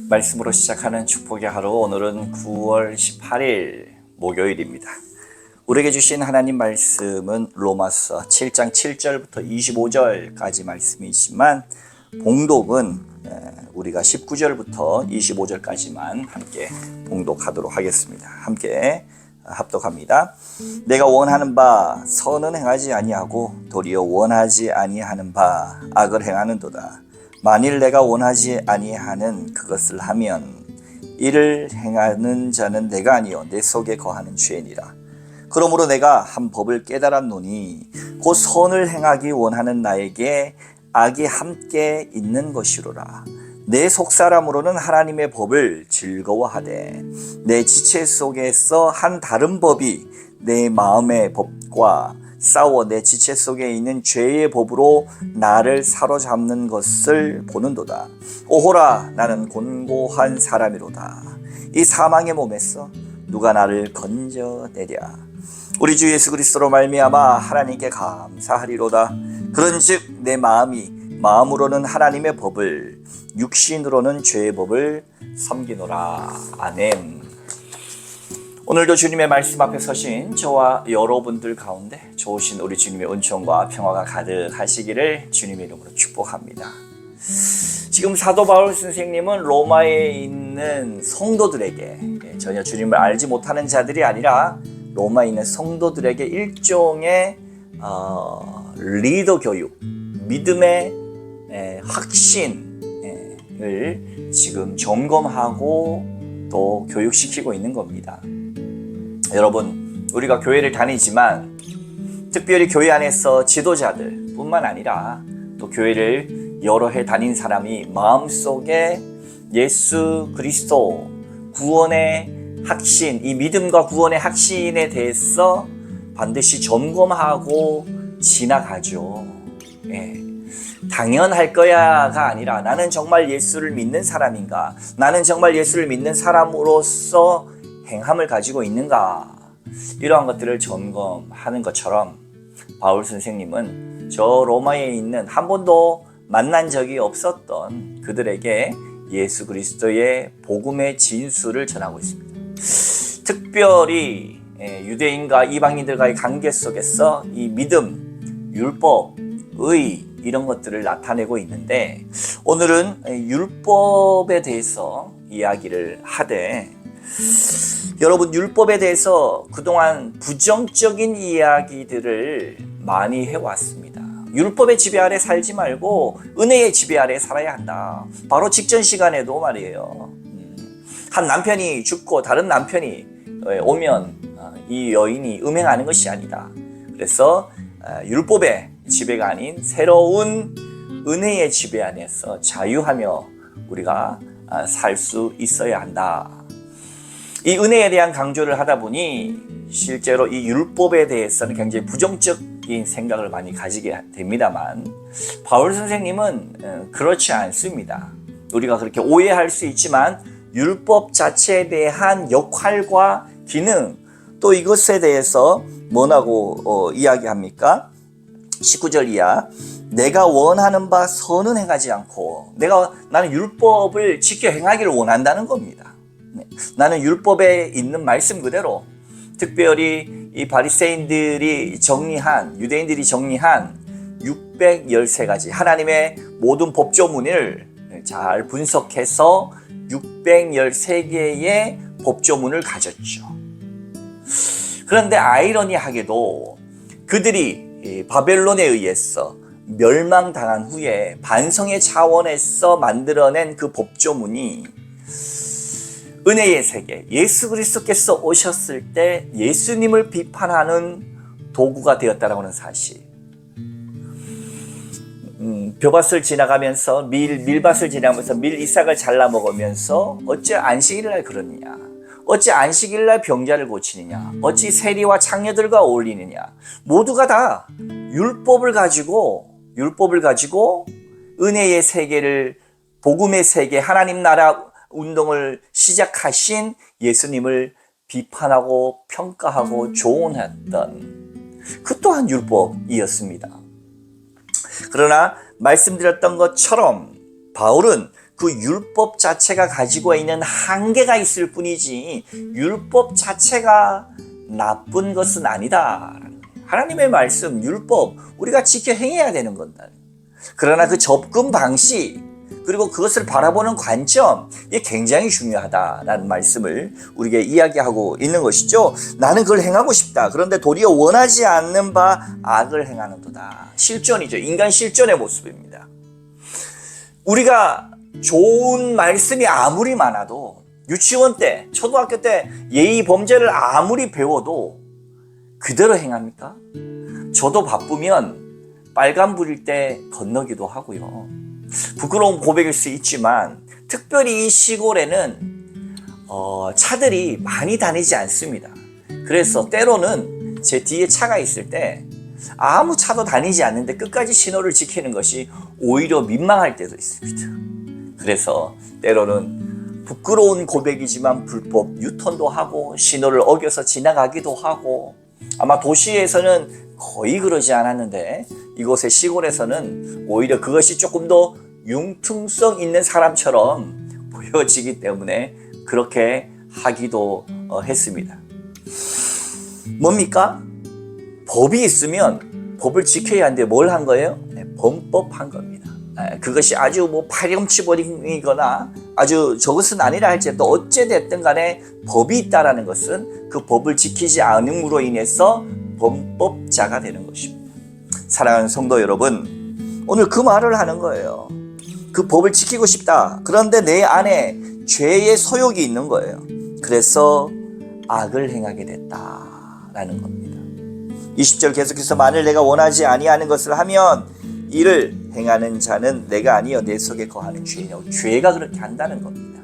말씀으로 시작하는 축복의 하루, 오늘은 9월 18일 목요일입니다. 우리에게 주신 하나님 말씀은 로마서 7장 7절부터 25절까지 말씀이지만 봉독은 우리가 19절부터 25절까지만 함께 봉독하도록 하겠습니다. 함께 합독합니다. 내가 원하는 바 선은 행하지 아니하고 도리어 원하지 아니하는 바 악을 행하는도다. 만일 내가 원하지 아니하는 그것을 하면 이를 행하는 자는 내가 아니요 내 속에 거하는 죄니라. 그러므로 내가 한 법을 깨달았노니 곧 선을 행하기 원하는 나에게 악이 함께 있는 것이로라. 내 속사람으로는 하나님의 법을 즐거워하되 내 지체 속에서 한 다른 법이 내 마음의 법과 싸워 내 지체 속에 있는 죄의 법으로 나를 사로잡는 것을 보는도다. 오호라, 나는 곤고한 사람이로다. 이 사망의 몸에서 누가 나를 건져내랴. 우리 주 예수 그리스도로 말미암아 하나님께 감사하리로다. 그런즉 내 마음으로는 하나님의 법을, 육신으로는 죄의 법을 섬기노라. 아멘. 오늘도 주님의 말씀 앞에 서신 저와 여러분들 가운데 좋으신 우리 주님의 은총과 평화가 가득하시기를 주님의 이름으로 축복합니다. 지금 사도 바울 선생님은 로마에 있는 성도들에게, 전혀 주님을 알지 못하는 자들이 아니라 로마에 있는 성도들에게 일종의 리더 교육, 믿음의 확신을 지금 점검하고 또 교육시키고 있는 겁니다. 여러분, 우리가 교회를 다니지만 특별히 교회 안에서 지도자들 뿐만 아니라 또 교회를 여러 해 다닌 사람이 마음속에 예수 그리스도 구원의 확신, 이 믿음과 구원의 확신에 대해서 반드시 점검하고 지나가죠. 당연할 거야가 아니라 나는 정말 예수를 믿는 사람인가? 나는 정말 예수를 믿는 사람으로서 행함을 가지고 있는가? 이러한 것들을 점검하는 것처럼 바울 선생님은 저 로마에 있는 한 번도 만난 적이 없었던 그들에게 예수 그리스도의 복음의 진수를 전하고 있습니다. 특별히 유대인과 이방인들과의 관계 속에서 이 믿음, 율법, 의 이런 것들을 나타내고 있는데 오늘은 율법에 대해서 이야기를 하되, 여러분, 율법에 대해서 그동안 부정적인 이야기들을 많이 해왔습니다. 율법의 지배 아래 살지 말고 은혜의 지배 아래 살아야 한다. 바로 직전 시간에도 말이에요. 한 남편이 죽고 다른 남편이 오면 이 여인이 음행하는 것이 아니다. 그래서 율법의 지배가 아닌 새로운 은혜의 지배 안에서 자유하며 우리가 살 수 있어야 한다. 이 은혜에 대한 강조를 하다 보니 실제로 이 율법에 대해서는 굉장히 부정적인 생각을 많이 가지게 됩니다만 바울 선생님은 그렇지 않습니다. 우리가 그렇게 오해할 수 있지만 율법 자체에 대한 역할과 기능, 또 이것에 대해서 뭐라고 이야기합니까? 19절 이하, 내가 원하는 바 선은 행하지 않고, 나는 율법을 지켜 행하기를 원한다는 겁니다. 나는 율법에 있는 말씀 그대로, 특별히 이 바리새인들이 정리한, 유대인들이 정리한 613가지 하나님의 모든 법조문을 잘 분석해서 613개의 법조문을 가졌죠. 그런데 아이러니하게도 그들이 바벨론에 의해서 멸망당한 후에 반성의 차원에서 만들어낸 그 법조문이 은혜의 세계, 예수 그리스도께서 오셨을 때 예수님을 비판하는 도구가 되었다라고 하는 사실. 벼밭을 지나가면서 밀밭을 지나가면서 밀 이삭을 잘라 먹으면서 어찌 안식일날 그러느냐, 어찌 안식일날 병자를 고치느냐, 어찌 세리와 창녀들과 어울리느냐. 모두가 다 율법을 가지고 은혜의 세계를, 복음의 세계, 하나님 나라 운동을 시작하신 예수님을 비판하고 평가하고 조언했던 그 또한 율법이었습니다. 그러나 말씀드렸던 것처럼 바울은 그 율법 자체가 가지고 있는 한계가 있을 뿐이지 율법 자체가 나쁜 것은 아니다. 하나님의 말씀, 율법 우리가 지켜 행해야 되는 건다. 그러나 그 접근 방식 그리고 그것을 바라보는 관점 이게 굉장히 중요하다라는 말씀을 우리에게 이야기하고 있는 것이죠. 나는 그걸 행하고 싶다. 그런데 도리어 원하지 않는 바 악을 행하는도다. 실존이죠. 인간 실존의 모습입니다. 우리가 좋은 말씀이 아무리 많아도 유치원 때, 초등학교 때 예의 범죄를 아무리 배워도 그대로 행합니까? 저도 바쁘면 빨간불일 때 건너기도 하고요. 부끄러운 고백일 수 있지만 특별히 이 시골에는 차들이 많이 다니지 않습니다. 그래서 때로는 제 뒤에 차가 있을 때 아무 차도 다니지 않는데 끝까지 신호를 지키는 것이 오히려 민망할 때도 있습니다. 그래서 때로는 부끄러운 고백이지만 불법 유턴도 하고 신호를 어겨서 지나가기도 하고 아마 도시에서는 거의 그러지 않았는데 이곳의 시골에서는 오히려 그것이 조금 더 융통성 있는 사람처럼 보여지기 때문에 그렇게 하기도 했습니다. 뭡니까? 법이 있으면 법을 지켜야 하는데 뭘 한 거예요? 범법한 겁니다. 그것이 아주 뭐 파렴치버리거나 아주 저것은 아니라 할지라도 어찌됐든 간에 법이 있다라는 것은 그 법을 지키지 않음으로 인해서 범법자가 되는 것입니다. 사랑하는 성도 여러분, 오늘 그 말을 하는 거예요. 그 법을 지키고 싶다. 그런데 내 안에 죄의 소욕이 있는 거예요. 그래서 악을 행하게 됐다라는 겁니다. 20절 계속해서 만일 내가 원하지 아니하는 것을 하면 이를 행하는 자는 내가 아니여 내 속에 거하는 죄이요. 죄가 그렇게 한다는 겁니다.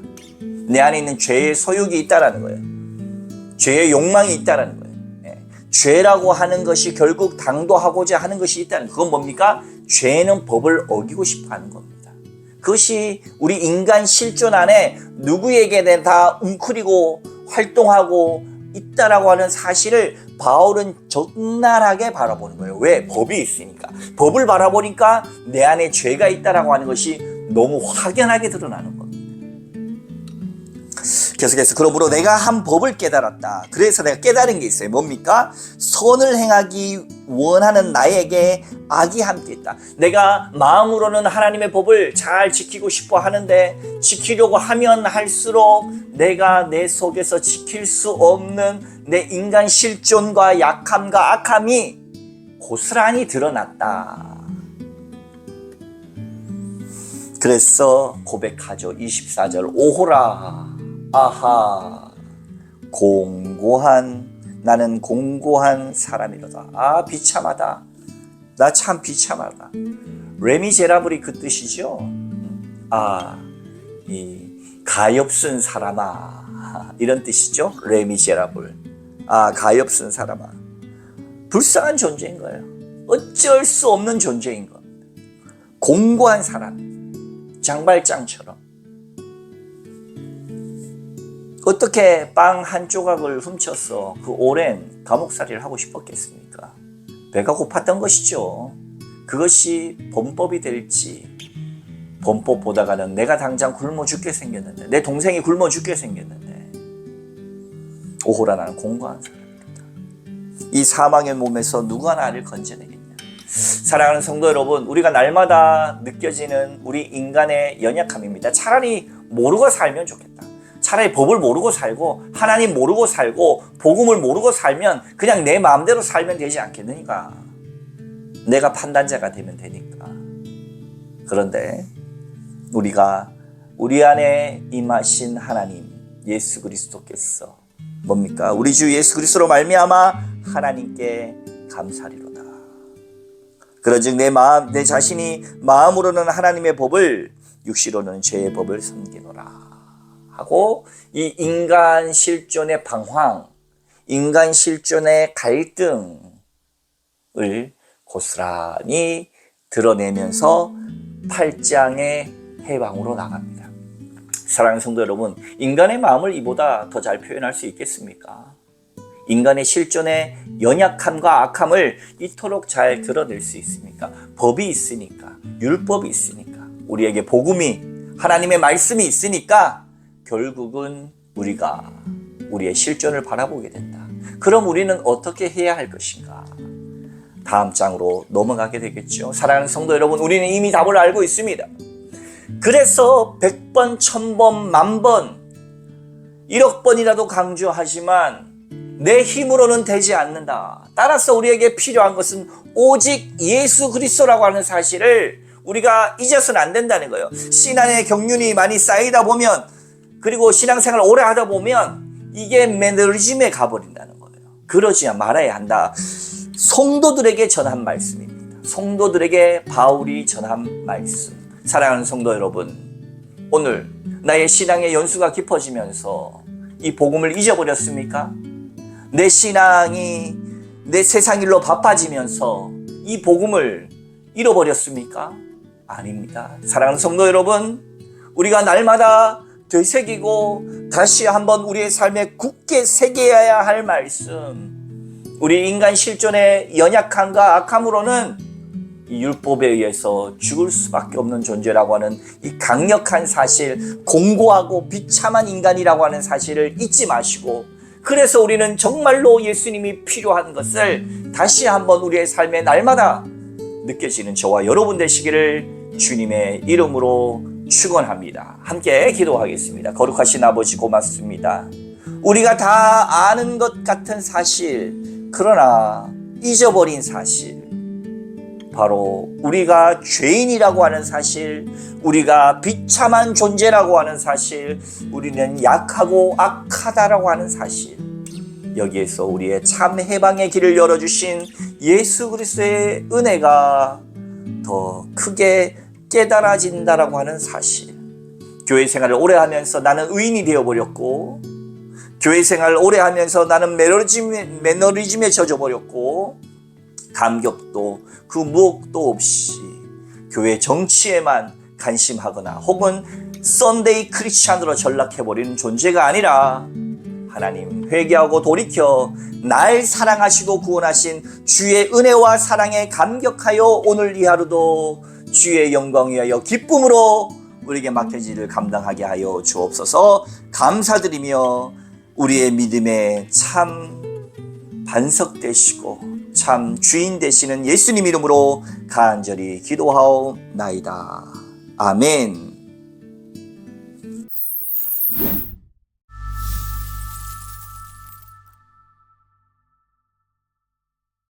내 안에 있는 죄의 소욕이 있다라는 거예요. 죄의 욕망이 있다라는 거예요. 죄라고 하는 것이 결국 당도하고자 하는 것이 있다는 그건 뭡니까? 죄는 법을 어기고 싶어 하는 겁니다. 그것이 우리 인간 실존 안에 누구에게나 다 웅크리고 활동하고 있다라고 하는 사실을 바울은 적나라하게 바라보는 거예요. 왜? 법이 있으니까. 법을 바라보니까 내 안에 죄가 있다라고 하는 것이 너무 확연하게 드러나는 겁니다. 계속해서 그러므로 내가 한 법을 깨달았다. 그래서 내가 깨달은 게 있어요. 뭡니까? 선을 행하기 원하는 나에게 악이 함께 있다. 내가 마음으로는 하나님의 법을 잘 지키고 싶어 하는데 지키려고 하면 할수록 내가 내 속에서 지킬 수 없는 내 인간 실존과 약함과 악함이 고스란히 드러났다. 그래서 고백하죠. 24절 오호라 아하 나는 공고한 사람이로다. 아 비참하다. 나 참 비참하다. 레미제라블이 그 뜻이죠. 이 가엾은 사람아 이런 뜻이죠. 레미제라블. 가엾은 사람아. 불쌍한 존재인 거예요. 어쩔 수 없는 존재인 것. 공고한 사람. 장발장처럼. 어떻게 빵 한 조각을 훔쳐서 그 오랜 감옥살이를 하고 싶었겠습니까? 배가 고팠던 것이죠. 그것이 범법이 될지 범법 보다가는 내가 당장 굶어 죽게 생겼는데 내 동생이 굶어 죽게 생겼는데 오호라 나는 공고한 사람이다. 이 사망의 몸에서 누가 나를 건져내겠냐. 사랑하는 성도 여러분, 우리가 날마다 느껴지는 우리 인간의 연약함입니다. 차라리 모르고 살면 좋겠다. 차라리 법을 모르고 살고 하나님 모르고 살고 복음을 모르고 살면 그냥 내 마음대로 살면 되지 않겠느니까. 내가 판단자가 되면 되니까. 그런데 우리가 우리 안에 임하신 하나님 예수 그리스도께서 뭡니까? 우리 주 예수 그리스도로 말미암아 하나님께 감사리로다. 그런즉 내 자신이 마음으로는 하나님의 법을 육시로는 죄의 법을 섬기노라 하고 이 인간 실존의 방황, 인간 실존의 갈등을 고스란히 드러내면서 8장의 해방으로 나갑니다. 사랑하는 성도 여러분, 인간의 마음을 이보다 더 잘 표현할 수 있겠습니까? 인간의 실존의 연약함과 악함을 이토록 잘 드러낼 수 있습니까? 법이 있으니까, 율법이 있으니까, 우리에게 복음이 하나님의 말씀이 있으니까 결국은 우리가 우리의 실존을 바라보게 된다. 그럼 우리는 어떻게 해야 할 것인가? 다음 장으로 넘어가게 되겠죠. 사랑하는 성도 여러분, 우리는 이미 답을 알고 있습니다. 그래서 100번, 1000번, 10,000번, 1억 번이라도 강조하지만 내 힘으로는 되지 않는다. 따라서 우리에게 필요한 것은 오직 예수 그리스도라고 하는 사실을 우리가 잊어서는 안 된다는 거예요. 신앙의 경륜이 많이 쌓이다 보면, 그리고 신앙생활을 오래 하다 보면 이게 매너리즘에 가버린다는 거예요. 그러지 말아야 한다. 성도들에게 전한 말씀입니다. 성도들에게 바울이 전한 말씀. 사랑하는 성도 여러분, 오늘 나의 신앙의 연수가 깊어지면서 이 복음을 잊어버렸습니까? 내 신앙이 내 세상 일로 바빠지면서 이 복음을 잃어버렸습니까? 아닙니다. 사랑하는 성도 여러분, 우리가 날마다 되새기고 다시 한번 우리의 삶에 굳게 새겨야 할 말씀, 우리 인간 실존의 연약함과 악함으로는 이 율법에 의해서 죽을 수밖에 없는 존재라고 하는 이 강력한 사실, 공고하고 비참한 인간이라고 하는 사실을 잊지 마시고, 그래서 우리는 정말로 예수님이 필요한 것을 다시 한번 우리의 삶에 날마다 느껴지는 저와 여러분 되시기를 주님의 이름으로 축원합니다. 함께 기도하겠습니다. 거룩하신 아버지, 고맙습니다. 우리가 다 아는 것 같은 사실, 그러나 잊어버린 사실, 바로 우리가 죄인이라고 하는 사실, 우리가 비참한 존재라고 하는 사실, 우리는 약하고 악하다라고 하는 사실, 여기에서 우리의 참 해방의 길을 열어주신 예수 그리스도의 은혜가 더 크게 깨달아진다라고 하는 사실, 교회 생활을 오래 하면서 나는 의인이 되어버렸고, 교회 생활을 오래 하면서 나는 매너리즘에 젖어버렸고, 감격도 그 무엇도 없이 교회 정치에만 관심하거나 혹은 썬데이 크리스찬으로 전락해버리는 존재가 아니라, 하나님 회개하고 돌이켜 날 사랑하시고 구원하신 주의 은혜와 사랑에 감격하여 오늘 이 하루도 주의 영광 위하여 기쁨으로 우리에게 맡겨진 일을 감당하게 하여 주옵소서. 감사드리며 우리의 믿음에 참 반석 되시고 참 주인 되시는 예수님 이름으로 간절히 기도하옵나이다. 아멘.